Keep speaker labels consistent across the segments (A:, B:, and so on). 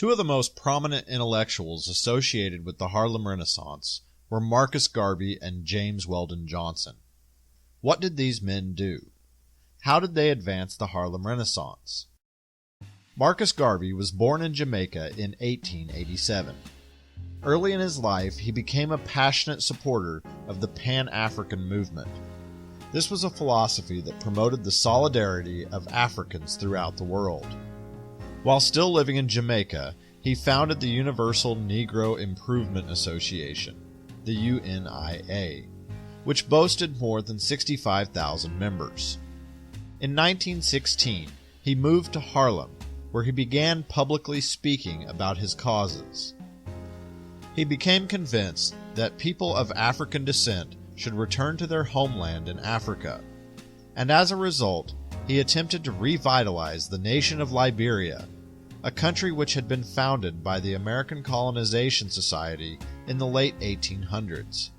A: Two of the most prominent intellectuals associated with the Harlem Renaissance were Marcus Garvey and James Weldon Johnson. What did these men do? How did they advance the Harlem Renaissance? Marcus Garvey was born in Jamaica in 1887. Early in his life, he became a passionate supporter of the Pan-African movement. This was a philosophy that promoted the solidarity of Africans throughout the world. While still living in Jamaica, he founded the Universal Negro Improvement Association, the UNIA, which boasted more than 65,000 members. In 1916, he moved to Harlem, where he began publicly speaking about his causes. He became convinced that people of African descent should return to their homeland in Africa, and as a result, he attempted to revitalize the nation of Liberia, a country which had been founded by the American Colonization Society in the late 1800s.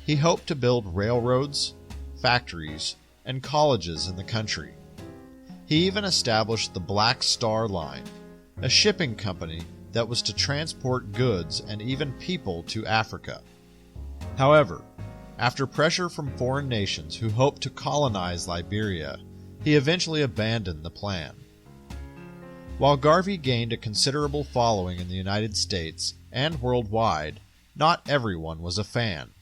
A: He hoped to build railroads, factories, and colleges in the country. He even established the Black Star Line, a shipping company that was to transport goods and even people to Africa. However, after pressure from foreign nations who hoped to colonize Liberia, he eventually abandoned the plan. While Garvey gained a considerable following in the United States and worldwide, not everyone was a fan.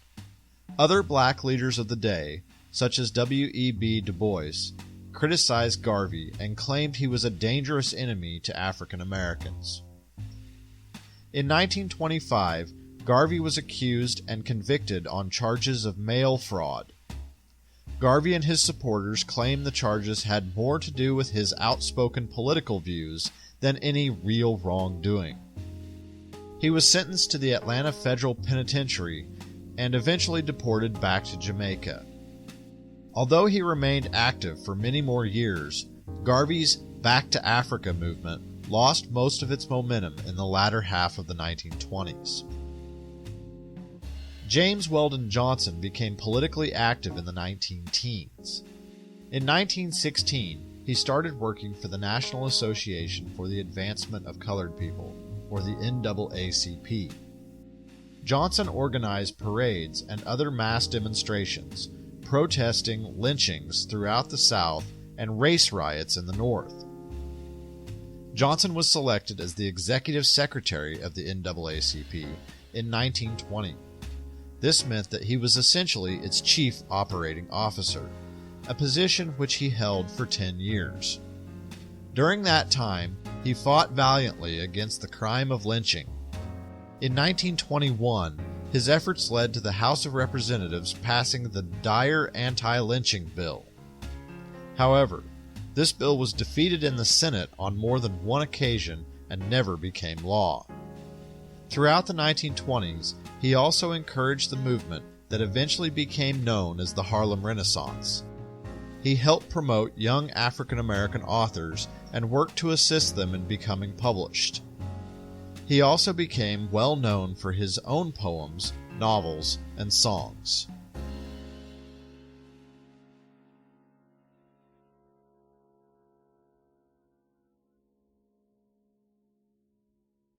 A: Other black leaders of the day, such as W.E.B. Du Bois, criticized Garvey and claimed he was a dangerous enemy to African Americans. In 1925, Garvey was accused and convicted on charges of mail fraud. Garvey and his supporters claimed the charges had more to do with his outspoken political views than any real wrongdoing. He was sentenced to the Atlanta Federal Penitentiary and eventually deported back to Jamaica. Although he remained active for many more years, Garvey's Back to Africa movement lost most of its momentum in the latter half of the 1920s. James Weldon Johnson became politically active in the 19-teens. In 1916, he started working for the National Association for the Advancement of Colored People, or the NAACP. Johnson organized parades and other mass demonstrations, protesting lynchings throughout the South and race riots in the North. Johnson was selected as the executive secretary of the NAACP in 1920. This meant that he was essentially its chief operating officer, a position which he held for 10 years. During that time, he fought valiantly against the crime of lynching. In 1921, his efforts led to the House of Representatives passing the Dyer Anti-Lynching Bill. However, this bill was defeated in the Senate on more than one occasion and never became law. Throughout the 1920s, he also encouraged the movement that eventually became known as the Harlem Renaissance. He helped promote young African American authors and worked to assist them in becoming published. He also became well known for his own poems, novels, and songs.